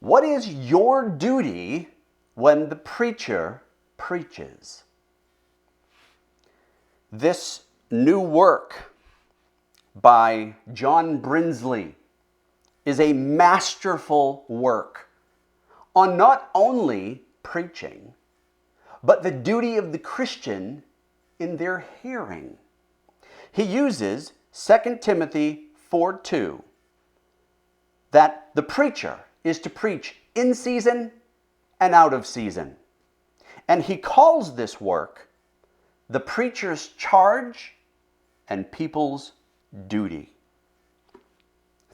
What is your duty when the preacher preaches? This new work by John Brinsley is a masterful work on not only preaching, but the duty of the Christian in their hearing. He uses 2 Timothy 4:2, that the preacher is to preach in season and out of season. And he calls this work the preacher's charge and people's duty.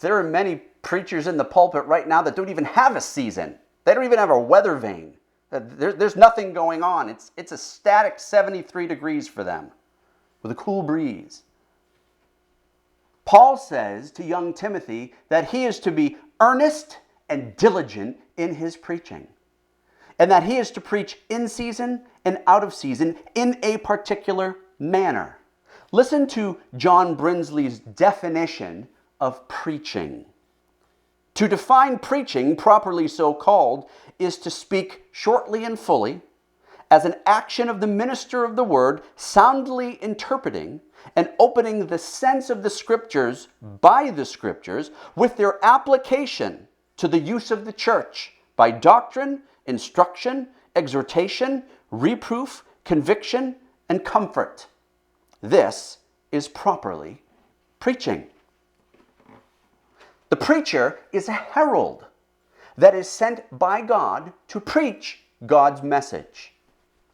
There are many preachers in the pulpit right now that don't even have a season. They don't even have a weather vane. There's nothing going on. It's a static 73 degrees for them with a cool breeze. Paul says to young Timothy that he is to be earnest and diligent in his preaching, and that he is to preach in season and out of season in a particular manner. Listen to John Brinsley's definition of preaching. To define preaching, properly so called, is to speak shortly and fully, as an action of the minister of the word, soundly interpreting and opening the sense of the Scriptures by the Scriptures with their application to the use of the church by doctrine, instruction, exhortation, reproof, conviction, and comfort. This is properly preaching. The preacher is a herald that is sent by God to preach God's message.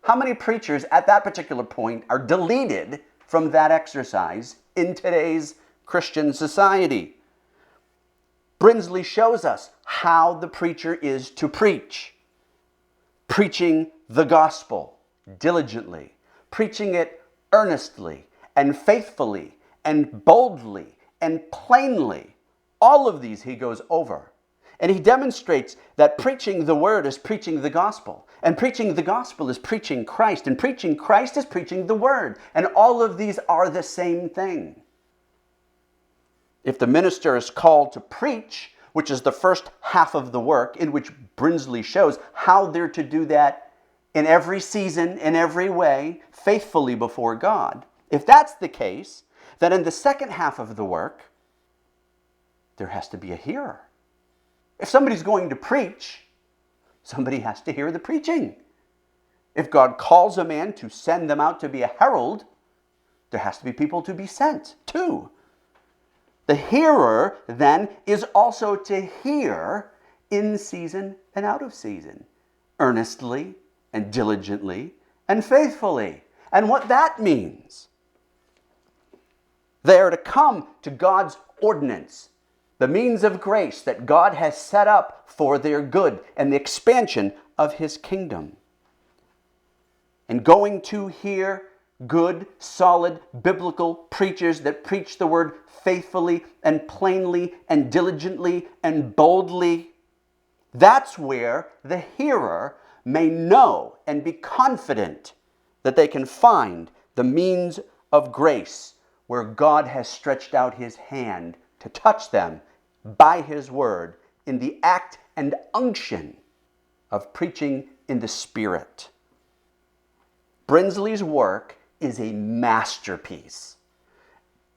How many preachers at that particular point are deleted from that exercise in today's Christian society? Brinsley shows us how the preacher is to preach. Preaching the gospel diligently, preaching it earnestly and faithfully and boldly and plainly. All of these he goes over. And he demonstrates that preaching the word is preaching the gospel. And preaching the gospel is preaching Christ. And preaching Christ is preaching the word. And all of these are the same thing. If the minister is called to preach, which is the first half of the work, in which Brinsley shows how they're to do that in every season, in every way, faithfully before God. If that's the case, then in the second half of the work, there has to be a hearer. If somebody's going to preach, somebody has to hear the preaching. If God calls a man to send them out to be a herald, there has to be people to be sent too. The hearer, then, is also to hear in season and out of season, earnestly and diligently and faithfully. And what that means, they are to come to God's ordinance, the means of grace that God has set up for their good and the expansion of his kingdom. And going to hear good, solid, biblical preachers that preach the word faithfully and plainly and diligently and boldly, that's where the hearer may know and be confident that they can find the means of grace where God has stretched out his hand to touch them by his word in the act and unction of preaching in the Spirit. Brinsley's work is a masterpiece.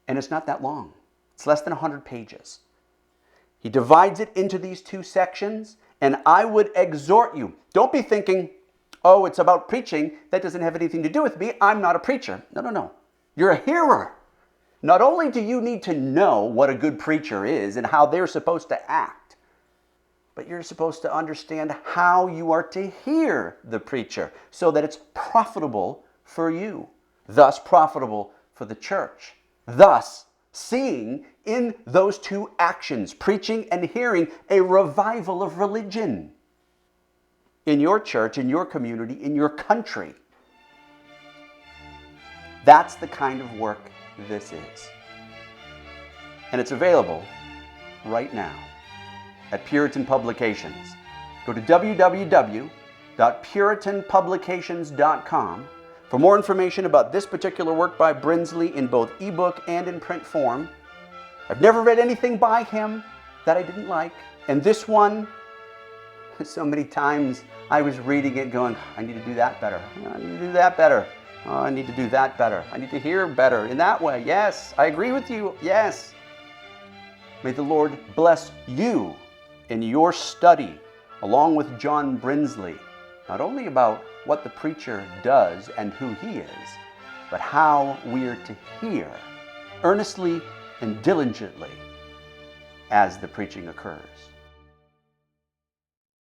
And it's not that long. It's less than 100 pages. He divides it into these two sections, and I would exhort you, don't be thinking, oh, it's about preaching. That doesn't have anything to do with me. I'm not a preacher. No. You're a hearer. Not only do you need to know what a good preacher is and how they're supposed to act, but you're supposed to understand how you are to hear the preacher so that it's profitable for you, thus profitable for the church. Thus, seeing in those two actions, preaching and hearing, a revival of religion in your church, in your community, in your country. That's the kind of work this is. And it's available right now at Puritan Publications. Go to www.puritanpublications.com for more information about this particular work by Brinsley in both ebook and in print form. I've never read anything by him that I didn't like, and this one So many times I was reading it going, I need to do that better. I need to do that better. Oh, I need to do that better. I need to hear better in that way. Yes, I agree with you. Yes. May the Lord bless you in your study, along with John Brinsley, not only about what the preacher does and who he is, but how we are to hear earnestly and diligently as the preaching occurs.